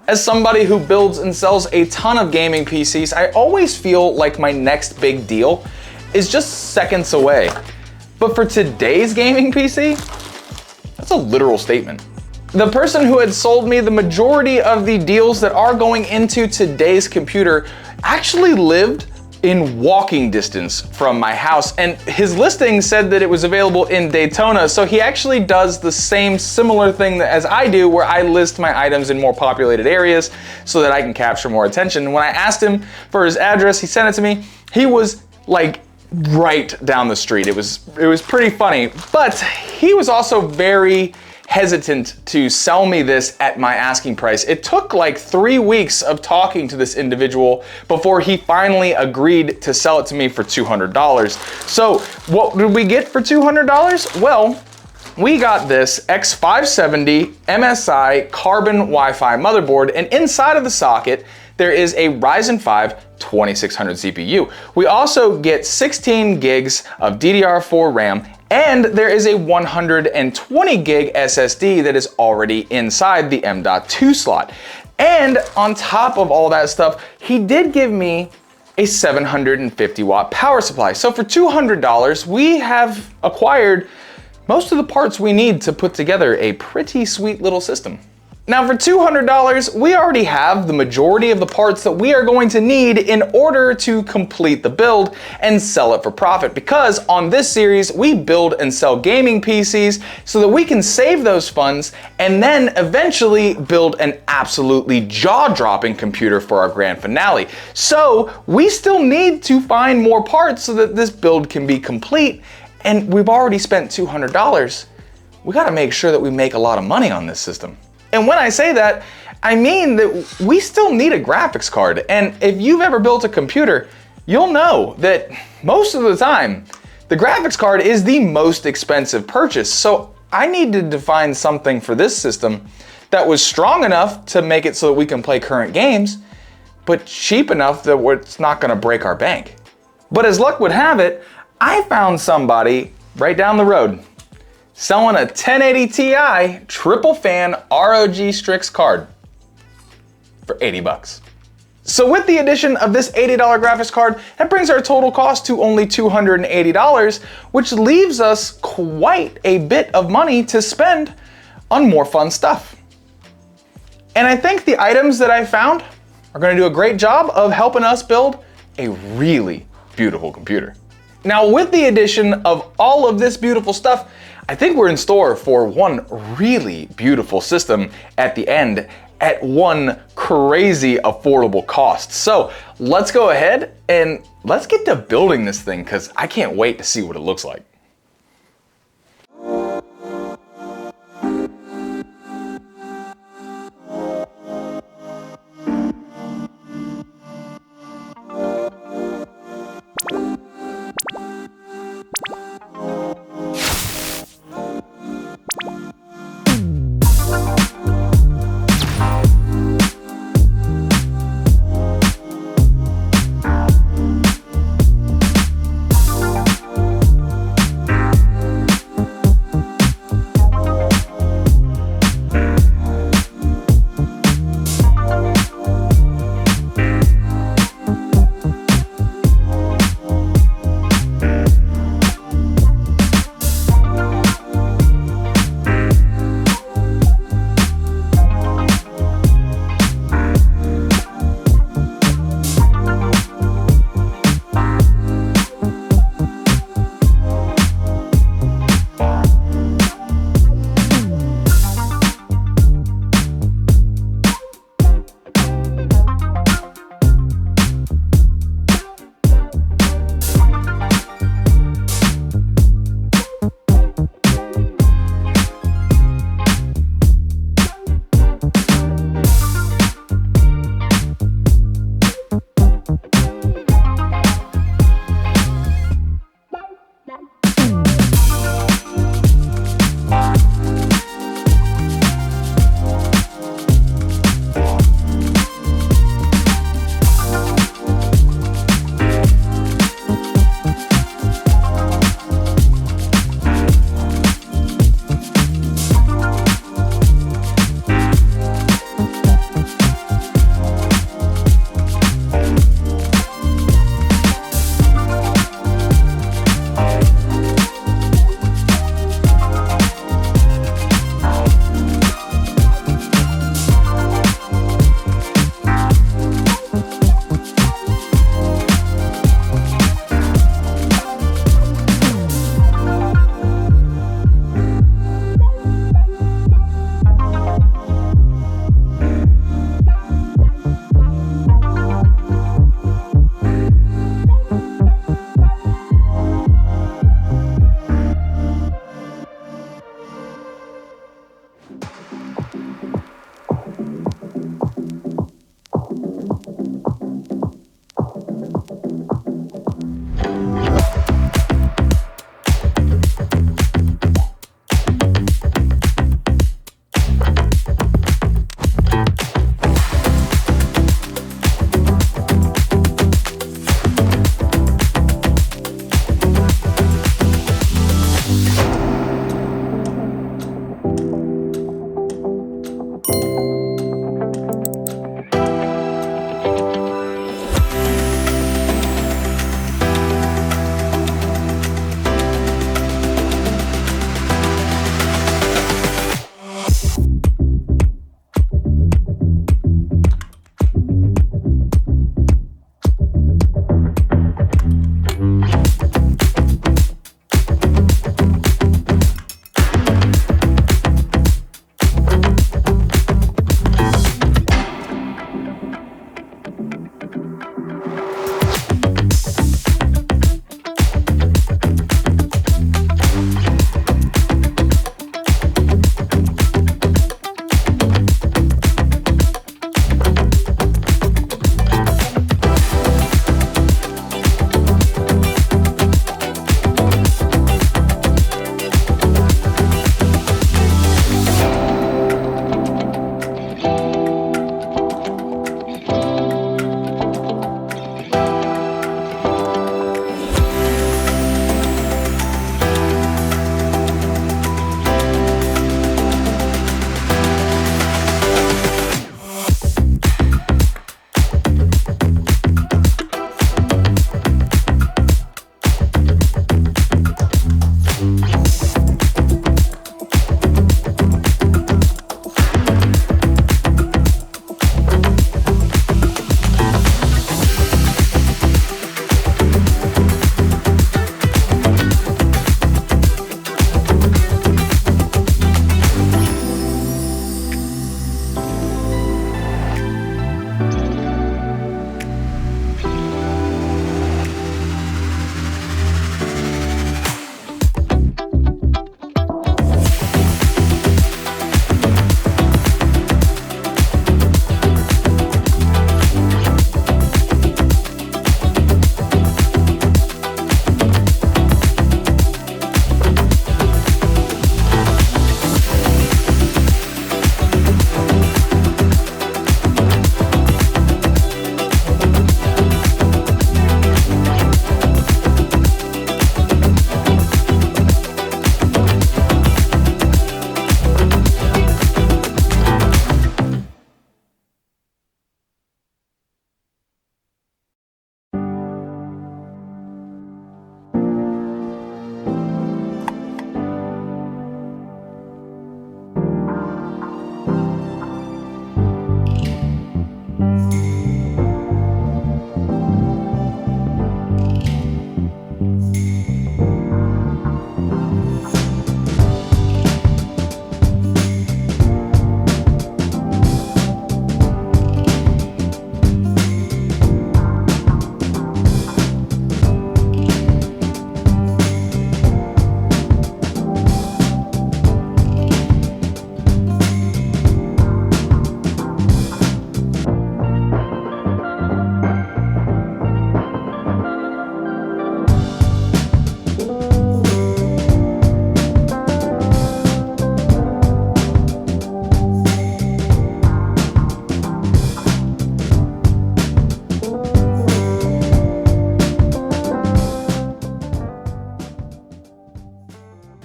As somebody who builds and sells a ton of gaming PCs, I always feel like my next big deal is just seconds away. But for today's gaming PC, that's a literal statement. The person who had sold me the majority of the deals that are going into today's computer actually lived in walking distance from my house, and his listing said that it was available in Daytona, so he actually does the same similar thing as I do, where I list my items in more populated areas so that I can capture more attention. When I asked him for his address, he sent it to me. He was like right down the street. It was pretty funny, but he was also very hesitant to sell me this at my asking price. It took like 3 weeks of talking to this individual before he finally agreed to sell it to me for $200. So what did we get for $200? Well, we got this X570 MSI carbon Wi-Fi motherboard, and inside of the socket, there is a Ryzen 5 2600 CPU. We also get 16 gigs of DDR4 Ram, and there is a 120 gig SSD that is already inside the M.2 slot. And on top of all that stuff, he did give me a 750 watt power supply. So for $200, we have acquired most of the parts we need to put together a pretty sweet little system. Now for $200, we already have the majority of the parts that we are going to need in order to complete the build and sell it for profit, because on this series, we build and sell gaming PCs so that we can save those funds and then eventually build an absolutely jaw-dropping computer for our grand finale. So we still need to find more parts so that this build can be complete, and we've already spent $200. We gotta make sure that we make a lot of money on this system. And when I say that, I mean that we still need a graphics card. And if you've ever built a computer, you'll know that most of the time, the graphics card is the most expensive purchase. So I needed to find something for this system that was strong enough to make it so that we can play current games, but cheap enough that it's not gonna break our bank. But as luck would have it, I found somebody right down the road selling a 1080 Ti triple fan ROG Strix card for 80 bucks. So with the addition of this $80 graphics card, that brings our total cost to only $280, which leaves us quite a bit of money to spend on more fun stuff. And I think the items that I found are gonna do a great job of helping us build a really beautiful computer. Now with the addition of all of this beautiful stuff, I think we're in store for one really beautiful system at the end at one crazy affordable cost. So let's go ahead and let's get to building this thing, because I can't wait to see what it looks like.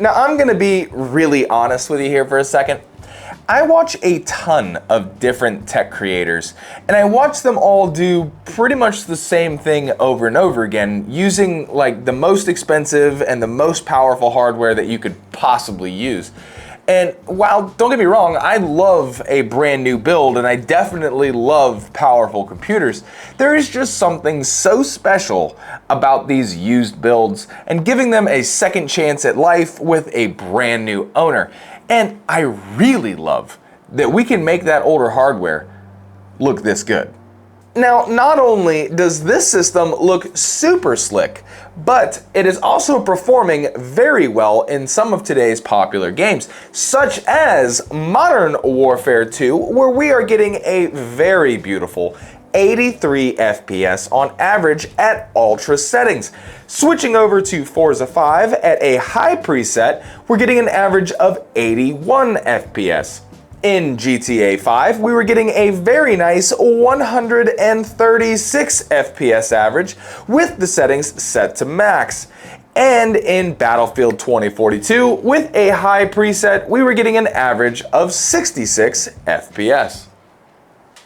Now I'm gonna be really honest with you here for a second. I watch a ton of different tech creators, and I watch them all do pretty much the same thing over and over again, using like the most expensive and the most powerful hardware that you could possibly use. And while, don't get me wrong, I love a brand new build and I definitely love powerful computers, there is just something so special about these used builds and giving them a second chance at life with a brand new owner. And I really love that we can make that older hardware look this good. Now, not only does this system look super slick, but it is also performing very well in some of today's popular games, such as Modern Warfare 2, where we are getting a very beautiful 83 FPS on average at ultra settings. Switching over to Forza 5 at a high preset, we're getting an average of 81 FPS. In GTA 5, we were getting a very nice 136 FPS average with the settings set to max. And in Battlefield 2042, with a high preset, we were getting an average of 66 FPS.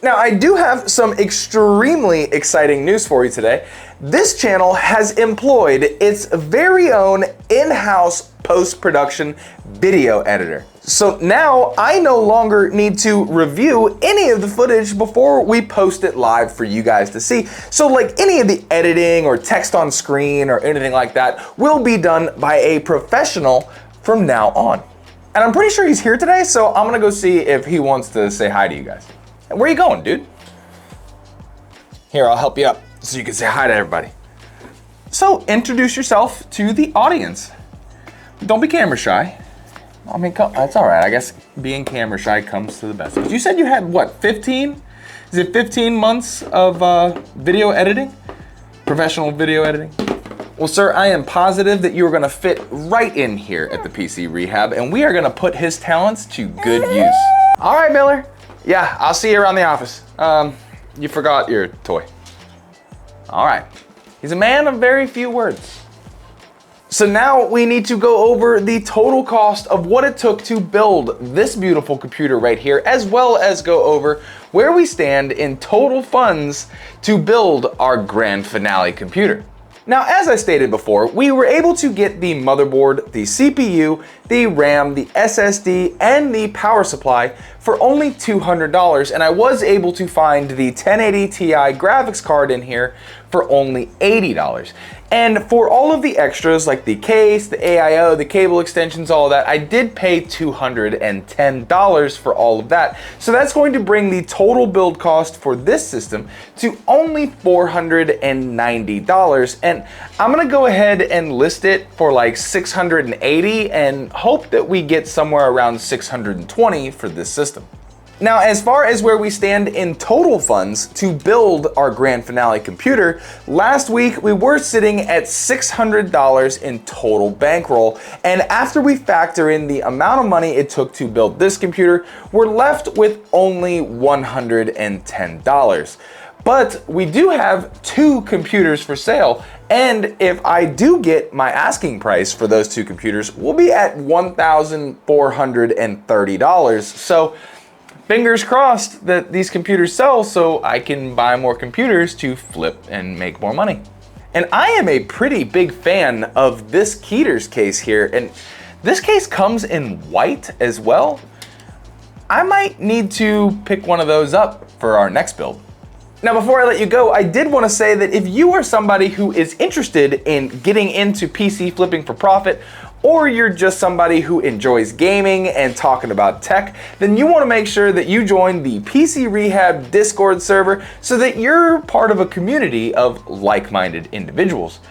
Now, I do have some extremely exciting news for you today. This channel has employed its very own in-house post-production video editor. So now I no longer need to review any of the footage before we post it live for you guys to see. So like any of the editing or text on screen or anything like that will be done by a professional from now on. And I'm pretty sure he's here today, so I'm gonna go see if he wants to say hi to you guys. Where are you going, dude? Here, I'll help you up so you can say hi to everybody. So introduce yourself to the audience. Don't be camera shy. I mean, that's all right. I guess being camera shy comes to the best. You said you had what, 15? Is it 15 months of video editing? Professional video editing? Well, sir, I am positive that you are gonna fit right in here at the PC Rehab, and we are gonna put his talents to good use. All right, Miller. Yeah, I'll see you around the office. You forgot your toy. All right. He's a man of very few words. So now we need to go over the total cost of what it took to build this beautiful computer right here, as well as go over where we stand in total funds to build our grand finale computer. Now, as I stated before, we were able to get the motherboard, the CPU, the RAM, the SSD, and the power supply for only $200, and I was able to find the 1080 Ti graphics card in here for only $80. And for all of the extras like the case, the AIO, the cable extensions, all of that, I did pay $210 for all of that. So that's going to bring the total build cost for this system to only $490. And I'm gonna go ahead and list it for like $680 and hope that we get somewhere around $620 for this system. Now, as far as where we stand in total funds to build our grand finale computer, last week we were sitting at $600 in total bankroll, and after we factor in the amount of money it took to build this computer, we're left with only $110. But we do have 2 computers for sale, and if I do get my asking price for those 2 computers, we'll be at $1,430. So fingers crossed that these computers sell so I can buy more computers to flip and make more money. And I am a pretty big fan of this Qtips case here, and this case comes in white as well. I might need to pick one of those up for our next build. Now, before I let you go, I did want to say that if you are somebody who is interested in getting into PC flipping for profit, or you're just somebody who enjoys gaming and talking about tech, then you want to make sure that you join the PC Rehab Discord server so that you're part of a community of like-minded individuals.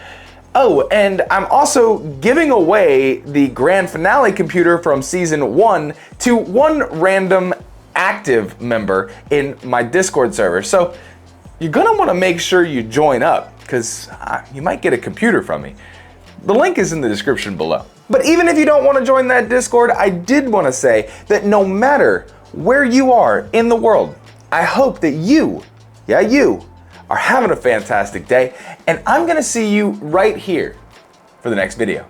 Oh, and I'm also giving away the grand finale computer from season 1 to one random active member in my Discord server. So you're gonna want to make sure you join up because you might get a computer from me. The link is in the description below. But even if you don't want to join that Discord, I did want to say that no matter where you are in the world, I hope that you are having a fantastic day, and I'm going to see you right here for the next video.